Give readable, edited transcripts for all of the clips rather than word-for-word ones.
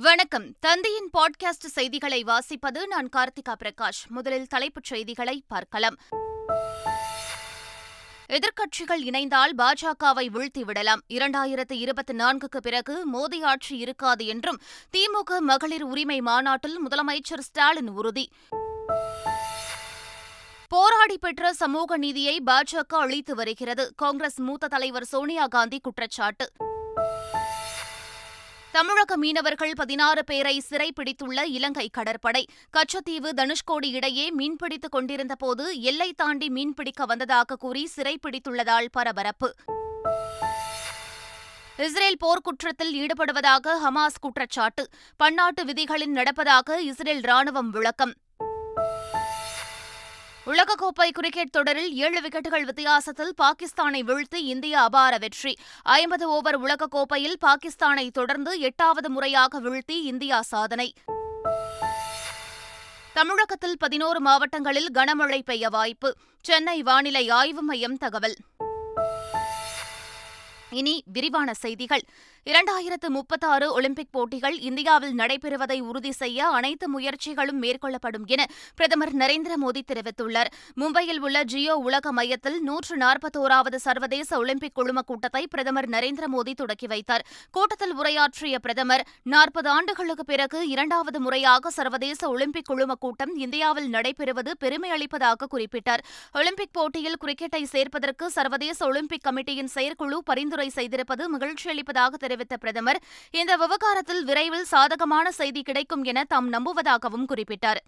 வணக்கம். தந்தையின் பாட்காஸ்ட் செய்திகளை வாசிப்பது நான் கார்த்திகா பிரகாஷ். முதலில் தலைப்புச் செய்திகளை பார்க்கலாம். எதிர்க்கட்சிகள் இணைந்தால் பாஜகவை வீழ்த்திவிடலாம். 2024க்கு பிறகு மோடி ஆட்சி இருக்காது என்றும் திமுக மகளிர் உரிமை மாநாட்டில் முதலமைச்சர் ஸ்டாலின் உறுதி. போராடி பெற்ற சமூக நீதியை பாஜக அளித்து வருகிறது. காங்கிரஸ் மூத்த தலைவர் சோனியா காந்தி குற்றச்சாட்டு. தமிழக மீனவர்கள் 16 பேரை சிறைப்பிடித்துள்ள இலங்கை கடற்படை. கச்சத்தீவு தனுஷ்கோடி இடையே மீன்பிடித்துக் கொண்டிருந்தபோது எல்லை தாண்டி மீன்பிடிக்க வந்ததாக கூறி சிறைப்பிடித்துள்ளதால் பரபரப்பு. இஸ்ரேல் போர்க்குற்றத்தில் ஈடுபடுவதாக ஹமாஸ் குற்றச்சாட்டு. பன்னாட்டு விதிகளில் நடப்பதாக இஸ்ரேல் ராணுவம் விளக்கம். உலகக்கோப்பை கிரிக்கெட் தொடரில் 7 விக்கெட்டுகள் வித்தியாசத்தில் பாகிஸ்தானை வீழ்த்தி இந்தியா அபார வெற்றி. 50 ஓவர் உலகக்கோப்பையில் பாகிஸ்தானை தொடர்ந்து 8வது முறையாக வீழ்த்தி இந்தியா சாதனை. தமிழகத்தில் 11 மாவட்டங்களில் கனமழை பெய்ய வாய்ப்பு. சென்னை வானிலை ஆய்வு மையம் தகவல். இனி விரிவான செய்திகள். 2036 ஒலிம்பிக் போட்டிகள் இந்தியாவில் நடைபெறுவதை உறுதி செய்ய அனைத்து முயற்சிகளும் மேற்கொள்ளப்படும் என பிரதமர் நரேந்திர மோடி தெரிவித்துள்ளார். மும்பையில் உள்ள ஜியோ உலக மையத்தில் 141வது சர்வதேச ஒலிம்பிக் குழும கூட்டத்தை பிரதமர் நரேந்திர மோடி தொடக்கி வைத்தார். கூட்டத்தில் உரையாற்றிய பிரதமர் 40 ஆண்டுகளுக்கு பிறகு 2வது முறையாக சர்வதேச ஒலிம்பிக் குழும கூட்டம் இந்தியாவில் நடைபெறுவது பெருமை அளிப்பதாக குறிப்பிட்டார். ஒலிம்பிக் போட்டியில் கிரிக்கெட்டை சேர்ப்பதற்கு சர்வதேச ஒலிம்பிக் கமிட்டியின் செயற்குழு பரிந்துரை செய்திருப்பது மகிழ்ச்சியளிப்பதாக தெரிவித்த பிரதமர், இந்த விவகாரத்தில் விரைவில் சாதகமான செய்தி கிடைக்கும் என தாம் நம்புவதாகவும் குறிப்பிட்டார்.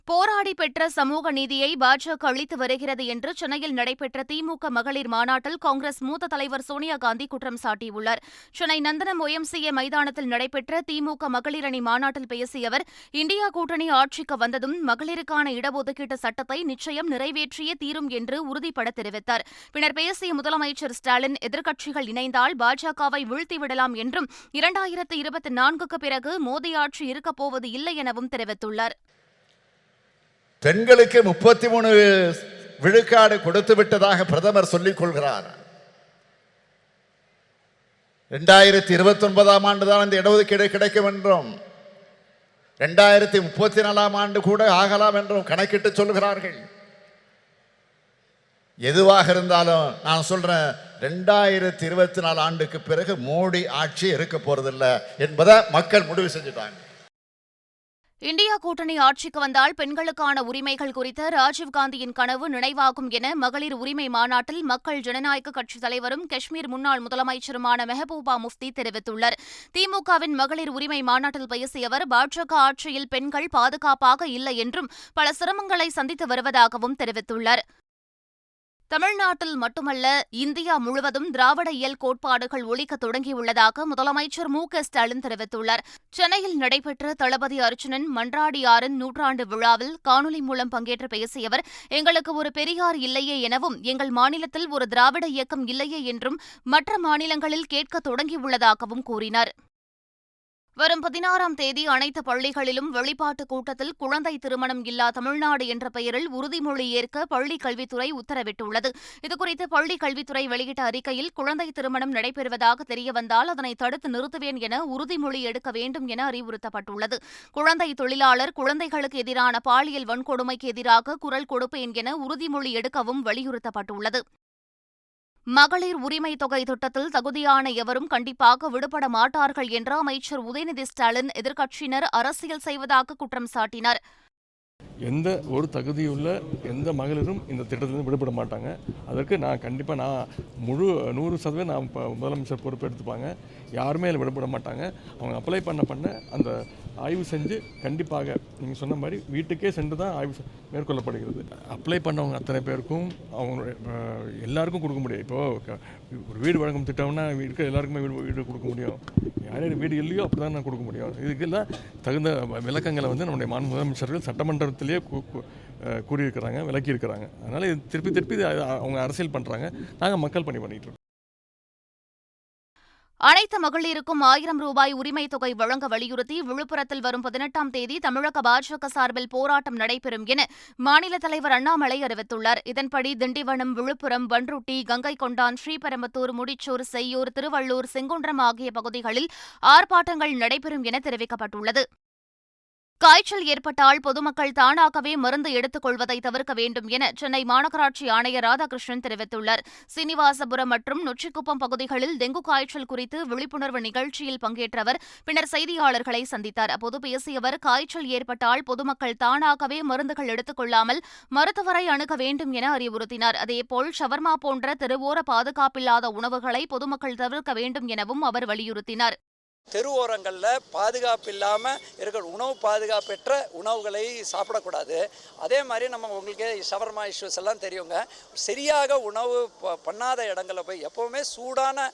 போராடி பெற்ற சமூக நீதியை பாஜக அளித்து வருகிறது என்று சென்னையில் நடைபெற்ற திமுக மகளிர் மாநாட்டில் காங்கிரஸ் மூத்த தலைவர் சோனியா காந்தி குற்றம் சாட்டியுள்ளார். சென்னை நந்தனம் OMCA மைதானத்தில் நடைபெற்ற திமுக மகளிர் அணி மாநாட்டில் பேசிய அவர், இந்தியா கூட்டணி ஆட்சிக்கு வந்ததும் மகளிருக்கான இடஒதுக்கீட்டு சட்டத்தை நிச்சயம் நிறைவேற்றியே தீரும் என்று உறுதிபட தெரிவித்தார். பின்னர் பேசிய முதலமைச்சர் ஸ்டாலின், எதிர்க்கட்சிகள் இணைந்தால் பாஜகவை வீழ்த்திவிடலாம் என்றும் 2024க்கு பிறகு மோடி ஆட்சி இருக்கப் போவது இல்லை எனவும் தெரிவித்துள்ளார். பெண்களுக்கு 33 விழுக்காடு கொடுத்து விட்டதாக பிரதமர் சொல்லிக் கொள்கிறார். 2029ஆம் ஆண்டுதான் இந்த இடஒதுக்கீடு கிடைக்கும் என்றும் 2034ஆம் ஆண்டு கூட ஆகலாம் என்றும் கணக்கிட்டு சொல்கிறார்கள். எதுவாக இருந்தாலும் நான் சொல்றேன், 2024 ஆண்டுக்கு பிறகு மோடி ஆட்சி இருக்க போறதில்லை என்பதை மக்கள் முடிவு செஞ்சுட்டாங்க. இந்தியா கூட்டணி ஆட்சிக்கு வந்தால் பெண்களுக்கான உரிமைகள் குறித்த ராஜீவ்காந்தியின் கனவு நினைவாகும் என மகளிர் உரிமை மாநாட்டில் மக்கள் ஜனநாயக கட்சித் தலைவரும் காஷ்மீர் முன்னாள் முதலமைச்சருமான மெஹபூபா முஃப்தி தெரிவித்துள்ளார். திமுகவின் மகளிர் உரிமை மாநாட்டில் பேசிய அவர், பாஜக ஆட்சியில் பெண்கள் பாதுகாப்பாக இல்லை என்றும் பல சிரமங்களை சந்தித்து வருவதாகவும் தெரிவித்துள்ளார். தமிழ்நாட்டில் மட்டுமல்ல, இந்தியா முழுவதும் திராவிட இயல் கோட்பாடுகள் ஒலிக்க தொடங்கியுள்ளதாக முதலமைச்சர் மு.க.ஸ்டாலின் தெரிவித்துள்ளார். சென்னையில் நடைபெற்ற தளபதி அர்ஜுனன் மன்றாடியாரின் நூற்றாண்டு விழாவில் காணொலி மூலம் பங்கேற்று பேசிய அவர், எங்களுக்கு ஒரு பெரியார் இல்லையே எனவும் எங்கள் மாநிலத்தில் ஒரு திராவிட இயக்கம் இல்லையே என்றும் மற்ற மாநிலங்களில் கேட்க தொடங்கியுள்ளதாகவும் கூறினார். வரும் 16ஆம் தேதி அனைத்து பள்ளிகளிலும் வெளிப்பாட்டு கூட்டத்தில் குழந்தை திருமணம் இல்லா தமிழ்நாடு என்ற பெயரில் உறுதிமொழி ஏற்க பள்ளிக் கல்வித்துறை உத்தரவிட்டுள்ளது. இதுகுறித்து பள்ளிக் கல்வித்துறை வெளியிட்ட அறிக்கையில், குழந்தை திருமணம் நடைபெறுவதாக தெரியவந்தால் அதனை தடுத்து நிறுத்துவேன் என உறுதிமொழி எடுக்க வேண்டும் என அறிவுறுத்தப்பட்டுள்ளது. குழந்தை தொழிலாளர், குழந்தைகளுக்கு எதிரான பாலியல் வன்கொடுமைக்கு எதிராக குரல் கொடுப்பேன் என உறுதிமொழி எடுக்கவும் வலியுறுத்தப்பட்டுள்ளது. மகளிர் உரிமை தொகை திட்டத்தில் தகுதியான எவரும் கண்டிப்பாக விடுபட மாட்டார்கள் என்ற அமைச்சர் உதயநிதி ஸ்டாலின் எதிர்க்கட்சியினர் அரசியல் செய்வதாக குற்றம் சாட்டினார். எந்த ஒரு தகுதியுள்ள எந்த மகளிரும் இந்த திட்டத்திலிருந்து விடுபட மாட்டாங்க. அதற்கு நான் கண்டிப்பாக 100% நான் முதலமைச்சர் பொறுப்பு எடுத்துப்பாங்க. யாருமே அதில் விடுபட மாட்டாங்க. அவங்க அப்ளை பண்ண அந்த ஆய்வு செஞ்சு கண்டிப்பாக நீங்கள் சொன்ன மாதிரி வீட்டுக்கே சென்று தான் ஆய்வு மேற்கொள்ளப்படுகிறது. அப்ளை பண்ணவங்க அத்தனை பேருக்கும் அவங்க எல்லாருக்கும் கொடுக்க முடியும். இப்போது ஒரு வீடு வழங்கும் திட்டம்னா இருக்க எல்லாருக்குமே வீடு கொடுக்க முடியும். யார் வீடு இல்லையோ அப்படி தான் நான் கொடுக்க முடியும். இதுக்கெல்லாம் தகுந்த விளக்கங்களை நம்முடைய முதலமைச்சர்கள் சட்டமன்றத்திலேயே கூறியிருக்கிறாங்க, விளக்கியிருக்கிறாங்க. அதனால் இது திருப்பி அவங்க அரசியல் பண்ணுறாங்க. நாங்கள் மக்கள் பணி பண்ணிகிட்டு இருக்கோம். அனைத்து மகளிருக்கும் 1000 ரூபாய் உரிமைத் தொகை வழங்க வலியுறுத்தி விழுப்புரத்தில் வரும் 18ஆம் தேதி தமிழக பாஜக சார்பில் போராட்டம் நடைபெறும் என மாநில தலைவர் அண்ணாமலை அறிவித்துள்ளார். இதன்படி திண்டிவனம், விழுப்புரம், பண்ருட்டி, கங்கைகொண்டான், ஸ்ரீபெரும்புதூர், முடிச்சூர், செய்யூர், திருவள்ளூர், செங்குன்றம் ஆகிய பகுதிகளில் ஆர்ப்பாட்டங்கள் நடைபெறும் என தெரிவிக்கப்பட்டுள்ளது. காய்ச்சல் ஏற்பட்டால் பொதுமக்கள் தானாகவே மருந்து எடுத்துக் கொள்வதை தவிர்க்க வேண்டும் என சென்னை மாநகராட்சி ஆணையர் ராதாகிருஷ்ணன் தெரிவித்துள்ளார். சீனிவாசபுரம் மற்றும் நொச்சிக்குப்பம் பகுதிகளில் டெங்கு காய்ச்சல் குறித்து விழிப்புணர்வு நிகழ்ச்சியில் பங்கேற்ற அவர் பின்னர் செய்தியாளர்களை சந்தித்தார். அப்போது பேசிய அவர், காய்ச்சல் ஏற்பட்டால் பொதுமக்கள் தானாகவே மருந்துகள் எடுத்துக் கொள்ளாமல் மருத்துவரை அணுக வேண்டும் என அறிவுறுத்தினார். அதேபோல் ஷவர்மா போன்ற தெருவோர பாதுகாப்பில்லாத உணவுகளை பொதுமக்கள் தவிர்க்க வேண்டும் எனவும் அவர் வலியுறுத்தினார். தெருவோரங்களில் பாதுகாப்பு இல்லாமல் இருக்கிற உணவு பாதுகாப்பற்ற உணவுகளை சாப்பிடக்கூடாது. அதே மாதிரி நம்ம உங்களுக்கு ஷவர்மா இஷ்யூஸ் எல்லாம் தெரியுங்க. சரியாக உணவு பண்ணாத இடங்களில் போய் எப்போவுமே சூடான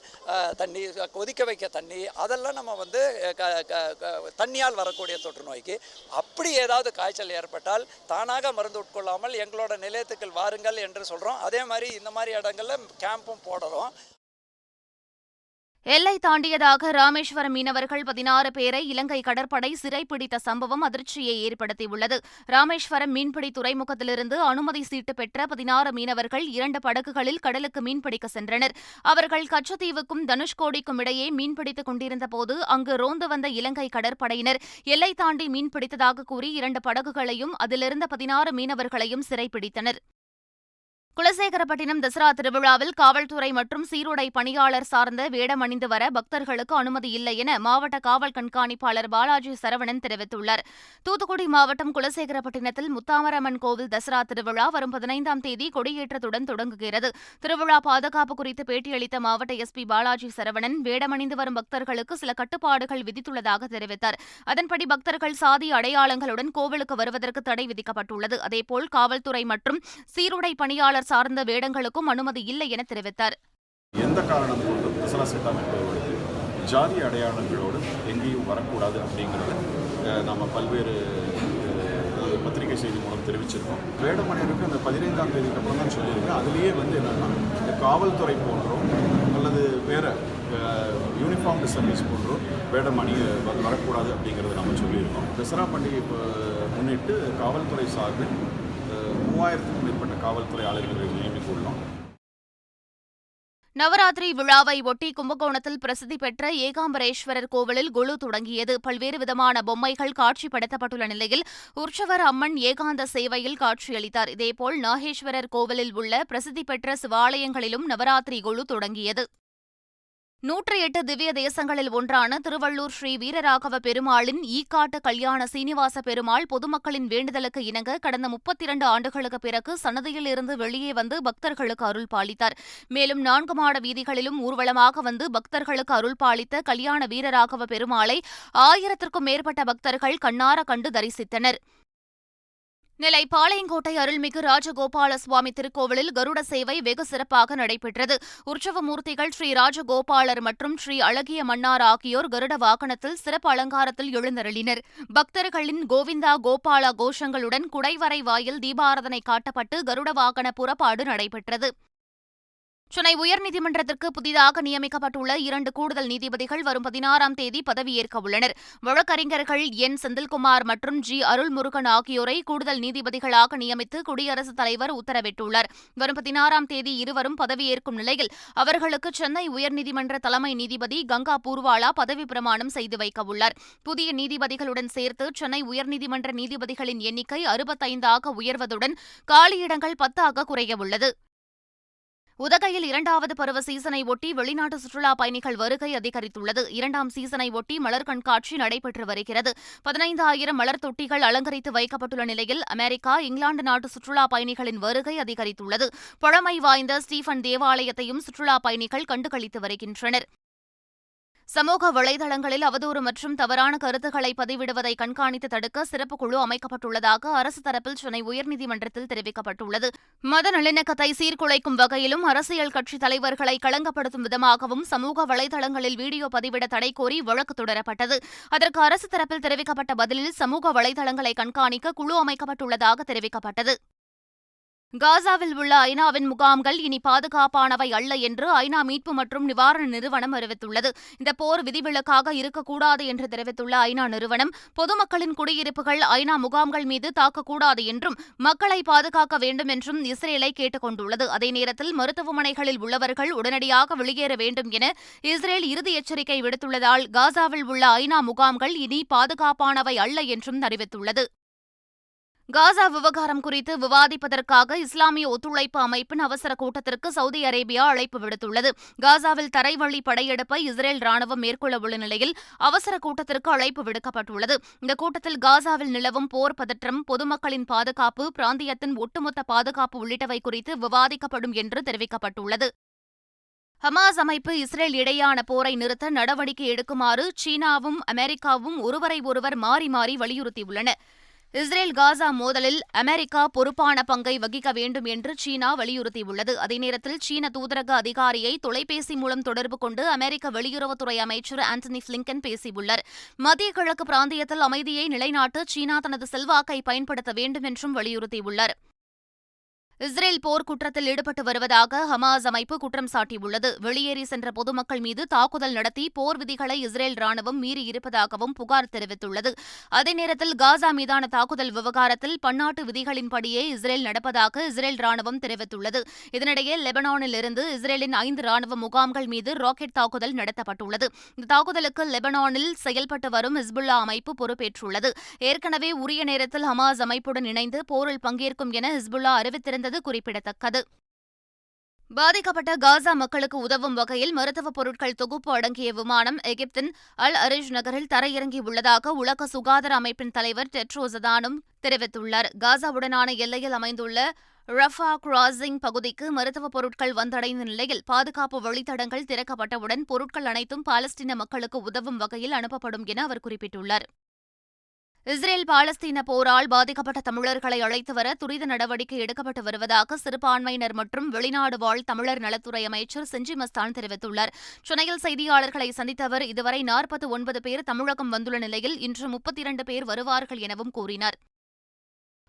தண்ணி, கொதிக்க வைக்க தண்ணி, அதெல்லாம் நம்ம வந்து தண்ணியால் வரக்கூடிய தொற்று நோய்க்கு அப்படி ஏதாவது காய்ச்சல் ஏற்பட்டால் தானாக மருந்து உட்கொள்ளாமல் எங்களோட நிலையத்துக்கு வாருங்கள் என்று சொல்கிறோம். அதே மாதிரி இந்த மாதிரி இடங்களில் கேம்பும் போடுறோம். எல்லை தாண்டியதாக ராமேஸ்வரம் மீனவர்கள் 16 பேரை இலங்கை கடற்படை சிறைப்பிடித்த சம்பவம் அதிர்ச்சியை ஏற்படுத்தியுள்ளது. ராமேஸ்வரம் மீன்பிடி துறைமுகத்திலிருந்து அனுமதி சீட்டு பெற்ற 16 மீனவர்கள் 2 படகுகளில் கடலுக்கு மீன்பிடிக்க சென்றனர். அவர்கள் கச்சத்தீவுக்கும் தனுஷ்கோடிக்கும் இடையே மீன்பிடித்துக் கொண்டிருந்தபோது அங்கு ரோந்து வந்த இலங்கை கடற்படையினர் எல்லை தாண்டி மீன்பிடித்ததாக கூறி 2 படகுகளையும் அதிலிருந்த 16 மீனவர்களையும் சிறைப்பிடித்தனர். குலசேகரப்பட்டினம் தசரா திருவிழாவில் காவல்துறை மற்றும் சீருடை பணியாளர் சார்ந்த வேடம் அணிந்து வர பக்தர்களுக்கு அனுமதி இல்லை என மாவட்ட காவல் கண்காணிப்பாளர் பாலாஜி சரவணன் தெரிவித்துள்ளார். தூத்துக்குடி மாவட்டம் குலசேகரப்பட்டினத்தில் முத்தாமரம்மன் கோவில் தசரா திருவிழா வரும் 15ஆம் தேதி கொடியேற்றத்துடன் தொடங்குகிறது. திருவிழா பாதுகாப்பு குறித்து பேட்டியளித்த மாவட்ட எஸ்பி பாலாஜி சரவணன், வேடமணிந்து வரும் பக்தர்களுக்கு சில கட்டுப்பாடுகள் விதித்துள்ளதாக தெரிவித்தார். அதன்படி பக்தர்கள் சாதி அடையாளங்களுடன் கோவிலுக்கு வருவதற்கு தடை விதிக்கப்பட்டுள்ளது. அதேபோல் காவல்துறை மற்றும் சீருடை பணியாளர் சார்ந்த வேடங்களுக்கும் அனுமதி இல்லை என தெரிவித்தார். எந்த காரணம் கொண்டும் தசரா சித்தாமைப்பவர்களுக்கு ஜாதி அடையாளங்களோடு எங்கேயும் வரக்கூடாது அப்படிங்கிறத நம்ம பல்வேறு பத்திரிகை செய்தி மூலம் தெரிவிச்சிருக்கோம். வேடமணியருக்கு அந்த 15ஆம் தேதிக்கு அப்புறம் தான் சொல்லியிருக்கேன். அதுலேயே வந்து என்னென்னா இந்த காவல்துறை போன்றோ அல்லது வேற யூனிஃபார்ம்டு சர்வீஸ் போன்றோ வேடமணி வரக்கூடாது அப்படிங்கிறத நம்ம சொல்லியிருக்கோம். தசரா பண்டிகை முன்னிட்டு காவல்துறை சார்பில் 3000க்கும் மேற்பட்ட காவல்துறை ஆளுநர்களை நியமித்துள்ளோம். நவராத்திரி விழாவை ஒட்டி கும்பகோணத்தில் பிரசித்தி பெற்ற ஏகாம்பரேஸ்வரர் கோவிலில் குழு தொடங்கியது. பல்வேறு விதமான பொம்மைகள் காட்சிப்படுத்தப்பட்டுள்ள நிலையில் உற்சவர் அம்மன் ஏகாந்த சேவையில் காட்சியளித்தார். இதேபோல் நாகேஸ்வரர் கோவிலில் உள்ள பிரசித்தி பெற்ற சிவாலயங்களிலும் நவராத்திரி குழு தொடங்கியது. 108 திவ்ய தேசங்களில் ஒன்றான திருவள்ளூர் ஸ்ரீ வீரராகவ பெருமாளின் ஈக்காட்டு கல்யாண சீனிவாச பெருமாள் பொதுமக்களின் வேண்டுதலுக்கு இணங்க கடந்த 32 ஆண்டுகளுக்கு பிறகு சன்னதியில் இருந்து வெளியே வந்து பக்தர்களுக்கு அருள் பாலித்தார். மேலும் 4 மாட வீதிகளிலும் ஊர்வலமாக வந்து பக்தர்களுக்கு அருள் பாலித்த கல்யாண வீரராகவ பெருமாளை 1000க்கும் மேற்பட்ட பக்தர்கள் கண்ணார கண்டு தரிசித்தனர். நெல்லை பாளையங்கோட்டை அருள்மிகு ராஜகோபால சுவாமி திருக்கோவிலில் கருட சேவை வெகு சிறப்பாக நடைபெற்றது. உற்சவமூர்த்திகள் ஸ்ரீ ராஜகோபாலர் மற்றும் ஸ்ரீ அழகிய மன்னார் ஆகியோர் கருட வாகனத்தில் சிறப்பு அலங்காரத்தில் எழுந்தருளினர். பக்தர்களின் கோவிந்தா கோபாலா கோஷங்களுடன் குடைவரை வாயில் தீபாராதனை காட்டப்பட்டு கருட வாகன புறப்பாடு நடைபெற்றது. சென்னை உயர்நீதிமன்றத்திற்கு புதிதாக நியமிக்கப்பட்டுள்ள 2 கூடுதல் நீதிபதிகள் வரும் 16ஆம் தேதி பதவியேற்க உள்ளனர். வழக்கறிஞர்கள் என் செந்தில்குமார் மற்றும் ஜி அருள்முருகன் ஆகியோரை கூடுதல் நீதிபதிகளாக நியமித்து குடியரசுத் தலைவர் உத்தரவிட்டுள்ளார். வரும் 16ஆம் தேதி இருவரும் பதவியேற்கும் நிலையில் அவர்களுக்கு சென்னை உயர்நீதிமன்ற தலைமை நீதிபதி கங்கா பூர்வாலா பதவி பிரமாணம் செய்து வைக்கவுள்ளார். புதிய நீதிபதிகளுடன் சேர்த்து சென்னை உயர்நீதிமன்ற நீதிபதிகளின் எண்ணிக்கை 65ஆக உயர்வதுடன் காலியிடங்கள் 10ஆக குறையவுள்ளது. உதகையில் 2வது பருவ சீசனை ஒட்டி வெளிநாட்டு சுற்றுலாப் பயணிகள் வருகை அதிகரித்துள்ளது. 2ஆம் சீசனை ஒட்டி மலர் கண்காட்சி நடைபெற்று வருகிறது. 15,000 மலர் தொட்டிகள் அலங்கரித்து வைக்கப்பட்டுள்ள நிலையில் அமெரிக்கா, இங்கிலாந்து நாட்டு சுற்றுலாப் பயணிகளின் வருகை அதிகரித்துள்ளது. பழமை வாய்ந்த ஸ்டீபன் தேவாலயத்தையும் சுற்றுலாப் பயணிகள் கண்டுகளித்து வருகின்றனர். சமூக வலைதளங்களில் அவதூறு மற்றும் தவறான கருத்துக்களை பதிவிடுவதை கண்காணித்து தடுக்க சிறப்பு குழு அமைக்கப்பட்டுள்ளதாக அரசு தரப்பில் சென்னை உயர்நீதிமன்றத்தில் தெரிவிக்கப்பட்டுள்ளது. மத நல்லிணக்கத்தை சீர்குலைக்கும் வகையிலும் அரசியல் கட்சித் தலைவர்களை களங்கப்படுத்தும் விதமாகவும் சமூக வலைதளங்களில் வீடியோ பதிவிட தடை கோரி வழக்கு தொடரப்பட்டது. அதற்கு அரசு தரப்பில் தெரிவிக்கப்பட்ட பதிலில் சமூக வலைதளங்களை கண்காணிக்க குழு அமைக்கப்பட்டுள்ளதாக தெரிவிக்கப்பட்டது. காசாவில் உள்ள ஐநாவின் முகாம்கள் இனி பாதுகாப்பானவை அல்ல என்று ஐநா மீட்பு மற்றும் நிவாரண நிறுவனம் அறிவித்துள்ளது. இந்த போர் விதிவிலக்காக இருக்கக்கூடாது என்று தெரிவித்துள்ள ஐநா நிறுவனம், பொதுமக்களின் குடியிருப்புகள் ஐநா முகாம்கள் மீது தாக்கக்கூடாது என்றும் மக்களை பாதுகாக்க வேண்டும் என்றும் இஸ்ரேலை கேட்டுக் கொண்டுள்ளது. அதே நேரத்தில் மருத்துவமனைகளில் உள்ளவர்கள் உடனடியாக வெளியேற வேண்டும் என இஸ்ரேல் இறுதி எச்சரிக்கை விடுத்துள்ளதால் காசாவில் உள்ள ஐநா முகாம்கள் இனி பாதுகாப்பானவை அல்ல என்றும் அறிவித்துள்ளது. காசா விவகாரம் குறித்து விவாதிப்பதற்காக இஸ்லாமிய ஒத்துழைப்பு அமைப்பின் அவசர கூட்டத்திற்கு சவுதி அரேபியா அழைப்பு விடுத்துள்ளது. காசாவில் தரைவழி படையெடுப்பை இஸ்ரேல் ராணுவம் மேற்கொள்ளவுள்ள நிலையில் அவசர கூட்டத்திற்கு அழைப்பு விடுக்கப்பட்டுள்ளது. இந்த கூட்டத்தில் காசாவில் நிலவும் போர் பதற்றம், பொதுமக்களின் பாதுகாப்பு, பிராந்தியத்தின் ஒட்டுமொத்த பாதுகாப்பு உள்ளிட்டவை குறித்து விவாதிக்கப்படும் என்று தெரிவிக்கப்பட்டுள்ளது. ஹமாஸ் அமைப்பு இஸ்ரேல் இடையேயான போரை நிறுத்த நடவடிக்கை எடுக்குமாறு சீனாவும் அமெரிக்காவும் ஒருவரை ஒருவர் மாறி மாறி வலியுறுத்தியுள்ளன. இஸ்ரேல் காசா மோதலில் அமெரிக்கா பொறுப்பான பங்கை வகிக்க வேண்டும் என்று சீனா வலியுறுத்தியுள்ளது. அதே நேரத்தில் சீன தூதரக அதிகாரியை தொலைபேசி மூலம் தொடர்பு கொண்டு அமெரிக்க வெளியுறவுத்துறை அமைச்சர் ஆண்டனி பிளிங்கன் பேசியுள்ளார். மத்திய கிழக்கு பிராந்தியத்தில் அமைதியை நிலைநாட்ட சீனா தனது செல்வாக்கை பயன்படுத்த வேண்டும் என்றும் வலியுறுத்தியுள்ளார். இஸ்ரேல் போர் குற்றத்தில் ஈடுபட்டு வருவதாக ஹமாஸ் அமைப்பு குற்றம் சாட்டியுள்ளது. வெளியேறி சென்ற பொதுமக்கள் மீது தாக்குதல் நடத்தி போர் விதிகளை இஸ்ரேல் ராணுவம் மீறியிருப்பதாகவும் புகார் தெரிவித்துள்ளது. அதே நேரத்தில் காசா மீதான தாக்குதல் விவகாரத்தில் பன்னாட்டு விதிகளின்படியே இஸ்ரேல் நடப்பதாக இஸ்ரேல் ராணுவம் தெரிவித்துள்ளது. இதனிடையே லெபனானில் இருந்து இஸ்ரேலின் 5 ராணுவ முகாம்கள் மீது ராக்கெட் தாக்குதல் நடத்தப்பட்டுள்ளது. இந்த தாக்குதலுக்கு லெபனானில் செயல்பட்டு வரும் ஹிஸ்புல்லா அமைப்பு பொறுப்பேற்றுள்ளது. ஏற்கனவே உரிய நேரத்தில் ஹமாஸ் அமைப்புடன் இணைந்து போரில் பங்கேற்கும் என ஹிஸ்புல்லா அறிவித்திருந்தது குறிப்பிடத்தக்கது. பாதிக்கப்பட்ட காசா மக்களுக்கு உதவும் வகையில் மருத்துவப் பொருட்கள் தொகுப்பு அடங்கிய விமானம் எகிப்தின் அல் அரிஷ் நகரில் தரையிறங்கியுள்ளதாக உலக சுகாதார அமைப்பின் தலைவர் டெட்ரோஸ் அதானம் தெரிவித்துள்ளார். காசாவுடனான எல்லையில் அமைந்துள்ள ரஃபா கிராசிங் பகுதிக்கு மருத்துவப் பொருட்கள் வந்தடைந்த நிலையில் பாதுகாப்பு வழித்தடங்கள் திறக்கப்பட்டவுடன் பொருட்கள் அனைத்தும் பாலஸ்தீன மக்களுக்கு உதவும் வகையில் அனுப்பப்படும் என அவர் குறிப்பிட்டுள்ளார். இஸ்ரேல் பாலஸ்தீன போரால் பாதிக்கப்பட்ட தமிழர்களை அழைத்து வர துரித நடவடிக்கை எடுக்கப்பட்டு வருவதாக சிறுபான்மையினர் மற்றும் வெளிநாடு வாழ் தமிழர் நலத்துறை அமைச்சர் செஞ்சி மஸ்தான் தெரிவித்துள்ளார். சென்னையில் செய்தியாளர்களை சந்தித்த அவர் இதுவரை 49 பேர் தமிழகம் வந்துள்ள நிலையில் இன்று 32 பேர் வருவார்கள் எனவும் கூறினார்.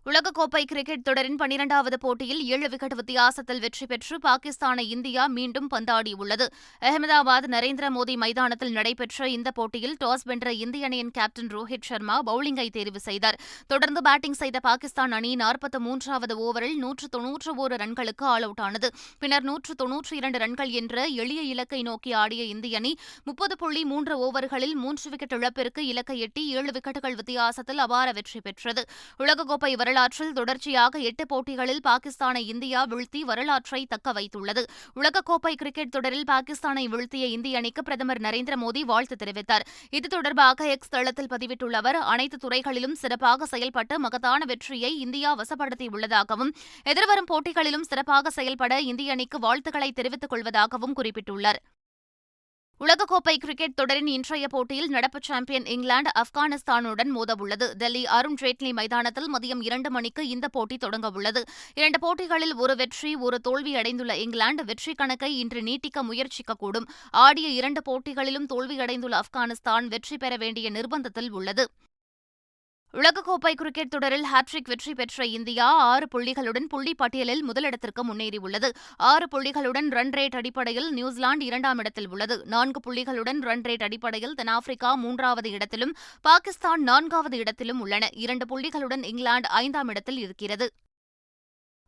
உலகக்கோப்பை கிரிக்கெட் தொடரின் 12வது போட்டியில் 7 விக்கெட் வித்தியாசத்தில் வெற்றி பெற்று பாகிஸ்தானை இந்தியா மீண்டும் பந்தாடியுள்ளது. அகமதாபாத் நரேந்திர மோடி மைதானத்தில் நடைபெற்ற இந்த போட்டியில் டாஸ் வென்ற இந்திய அணியின் கேப்டன் ரோஹித் சர்மா பவுலிங்கை தேர்வு செய்தார். தொடர்ந்து பேட்டிங் செய்த பாகிஸ்தான் அணி 43வது ஓவரில் 191 ரன்களுக்கு ஆல் அவுட் ஆனது. பின்னர் 192 ரன்கள் என்ற எளிய இலக்கை நோக்கி ஆடிய இந்திய அணி 30.3 ஓவர்களில் 3 விக்கெட் இழப்பிற்கு இலக்கை எட்டி 7 விக்கெட்டுகள் வித்தியாசத்தில் அபார வெற்றி பெற்றது. உலகக்கோப்பை வரலாற்றில் தொடர்ச்சியாக 8 போட்டிகளில் பாகிஸ்தானை இந்தியா வீழ்த்தி வரலாற்றை தக்க வைத்துள்ளது. உலகக்கோப்பை கிரிக்கெட் தொடரில் பாகிஸ்தானை வீழ்த்திய இந்திய அணிக்கு பிரதமர் நரேந்திர மோடி வாழ்த்து தெரிவித்தார். இது தொடர்பாக எக்ஸ் தளத்தில் பதிவிட்டுள்ள அவர், அனைத்து துறைகளிலும் சிறப்பாக செயல்பட்டு மகத்தான வெற்றியை இந்தியா வசப்படுத்தியுள்ளதாகவும் எதிர்வரும் போட்டிகளிலும் சிறப்பாக செயல்பட இந்திய அணிக்கு வாழ்த்துக்களை தெரிவித்துக் கொள்வதாகவும் குறிப்பிட்டுள்ளார். உலகக்கோப்பை கிரிக்கெட் தொடரின் இன்றைய போட்டியில் நடப்பு சாம்பியன் இங்கிலாந்து ஆப்கானிஸ்தானுடன் மோதவுள்ளது. டெல்லி அருண் ஜேட்லி மைதானத்தில் மதியம் 2 மணிக்கு இந்த போட்டி தொடங்கவுள்ளது. 2 போட்டிகளில் ஒரு வெற்றி, ஒரு தோல்வி அடைந்துள்ள இங்கிலாந்து வெற்றி கணக்கை இன்று நீட்டிக்க முயற்சிக்கக்கூடும். ஆடிய 2 போட்டிகளிலும் தோல்வியடைந்துள்ள ஆப்கானிஸ்தான் வெற்றி பெற வேண்டிய நிர்பந்தத்தில் உள்ளது. உலகக்கோப்பை கிரிக்கெட் தொடரில் ஹாட்ரிக் வெற்றி பெற்ற இந்தியா 6 புள்ளிகளுடன் புள்ளி பட்டியலில் முதலிடத்திற்கு முன்னேறியுள்ளது. 6 புள்ளிகளுடன் ரன் ரேட் அடிப்படையில் நியூசிலாந்து 2ஆம் இடத்தில் உள்ளது. 4 புள்ளிகளுடன் ரன் ரேட் அடிப்படையில் தென்னாப்பிரிக்கா 3வது இடத்திலும் பாகிஸ்தான் 4வது இடத்திலும் உள்ளன. 2 புள்ளிகளுடன் இங்கிலாந்து 5ஆம் இடத்தில் இருக்கிறது.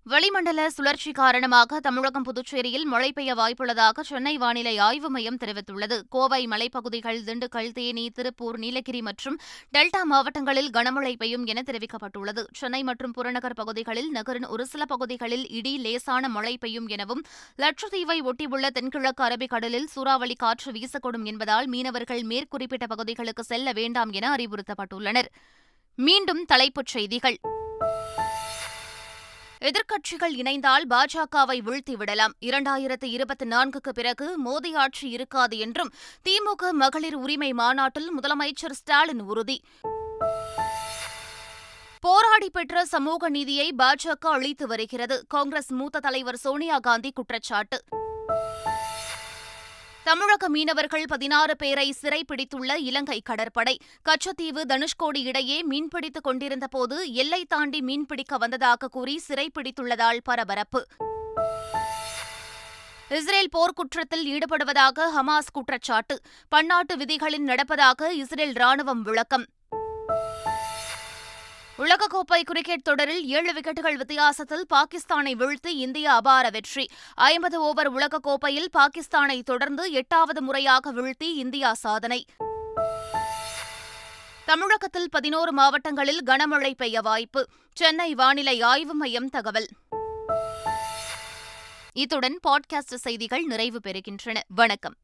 வளிமண்டல சுழற்சி காரணமாக தமிழகம், புதுச்சேரியில் மழை பெய்ய வாய்ப்புள்ளதாக சென்னை வானிலை ஆய்வு மையம் தெரிவித்துள்ளது. கோவை மலைப்பகுதிகள், திண்டுக்கல், தேனி, திருப்பூர், நீலகிரி மற்றும் டெல்டா மாவட்டங்களில் கனமழை பெய்யும் என தெரிவிக்கப்பட்டுள்ளது. சென்னை மற்றும் புறநகர் பகுதிகளில், நகரின் ஒரு சில பகுதிகளில் இடி, லேசான மழை பெய்யும் எனவும், லட்சத்தீவை ஒட்டியுள்ள தென்கிழக்கு அரபிக்கடலில் சூறாவளி காற்று வீசக்கூடும் என்பதால் மீனவர்கள் மேற்குறிப்பிட்ட பகுதிகளுக்கு செல்ல வேண்டாம் என அறிவுறுத்தப்பட்டுள்ளனர். மீண்டும் தலைப்புச் செய்திகள். எதிர்க்கட்சிகள் இணைந்தால் பாஜகவை வீழ்த்திவிடலாம். 2024க்கு பிறகு மோடி ஆட்சி இருக்காது என்றும் திமுக மகளிர் உரிமை மாநாட்டில் முதலமைச்சர் ஸ்டாலின் உறுதி. போராடி பெற்ற சமூக நீதியை பாஜக அளித்து வருகிறது. காங்கிரஸ் மூத்த தலைவர் சோனியா காந்தி குற்றச்சாட்டு. தமிழக மீனவர்கள் 16 பேரை சிறைப்பிடித்துள்ள இலங்கை கடற்படை. கச்சத்தீவு தனுஷ்கோடி இடையே மீன்பிடித்துக் கொண்டிருந்தபோது எல்லை தாண்டி மீன்பிடிக்க வந்ததாக கூறி சிறைப்பிடித்துள்ளதால் பரபரப்பு. இஸ்ரேல் போர்க்குற்றத்தில் ஈடுபடுவதாக ஹமாஸ் குற்றச்சாட்டு. பன்னாட்டு விதிகளில் நடப்பதாக இஸ்ரேல் ராணுவம் விளக்கம். உலகக்கோப்பை கிரிக்கெட் தொடரில் 7 விக்கெட்டுகள் வித்தியாசத்தில் பாகிஸ்தானை வீழ்த்தி இந்தியா அபார வெற்றி. 50 ஓவர் உலகக்கோப்பையில் பாகிஸ்தானை தொடர்ந்து 8வது முறையாக வீழ்த்தி இந்தியா சாதனை. தமிழகத்தில் 11 மாவட்டங்களில் கனமழை பெய்ய வாய்ப்பு. சென்னை வானிலை ஆய்வு மையம் தகவல். இத்துடன் பாட்காஸ்ட் செய்திகள் நிறைவு பெறுகின்றன. வணக்கம்.